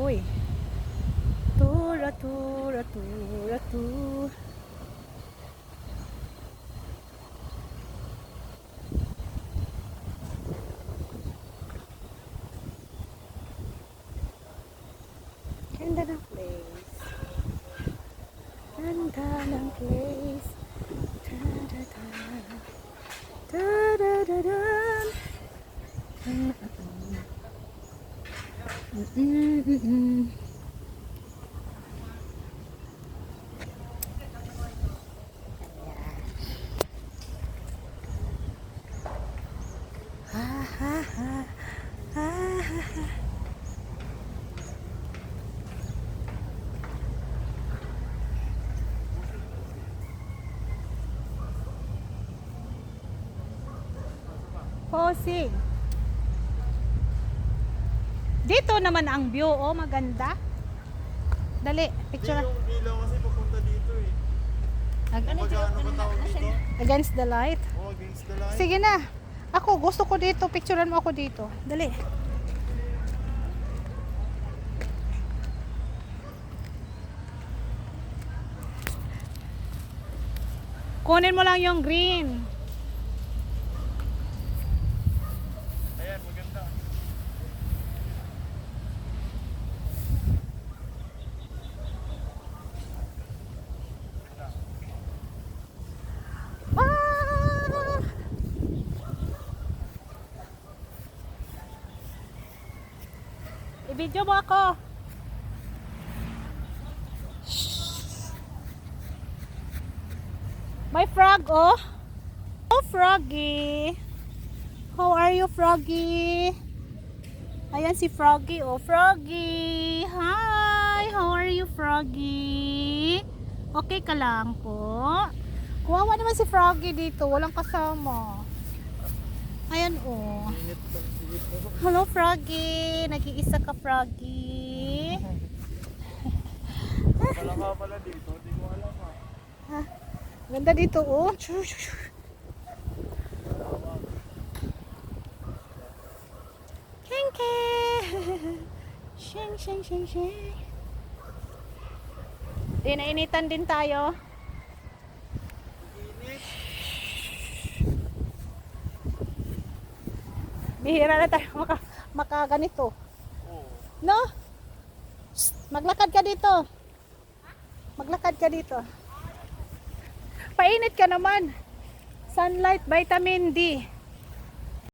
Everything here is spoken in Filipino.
Uy. Tura, tura, tura, tura. Ganda ng place. Ganda ng place. Da-da-da. Da-da-da-da. Ha ha ha. Ha ha ha. Posing. Dito naman ang view, oh, maganda. Dali, picture. Yung ilaw kasi papunta dito eh. Ano ba tawag dito? Against the light. Oh, against the light. Sige na. Ako, gusto ko dito. Picturean mo ako dito. Dali. Kunin mo lang yung green. Ayan, maganda. Ah! I-video mo ako. My frog, oh. Oh, Froggy. How are you, Froggy? Ayan si Froggy, oh. Froggy. Hi. How are you, Froggy? Okay ka lang po? Kuwawa naman si Froggy dito. Walang kasama. Ayan, oh. Init pa. Sige po. Hello, Froggy. Nag-iisa ka, Froggy. Wala ka pala dito. Hindi ko alam ah. Ganda dito, oh. Kenke. Sheng, sheng, sheng, sheng. Nainitan din tayo. Init. Bihira na tayo makaganito. Oo. No? Shh, maglakad ka dito. Maglakad ka dito. Painit ka naman. Sunlight, vitamin D.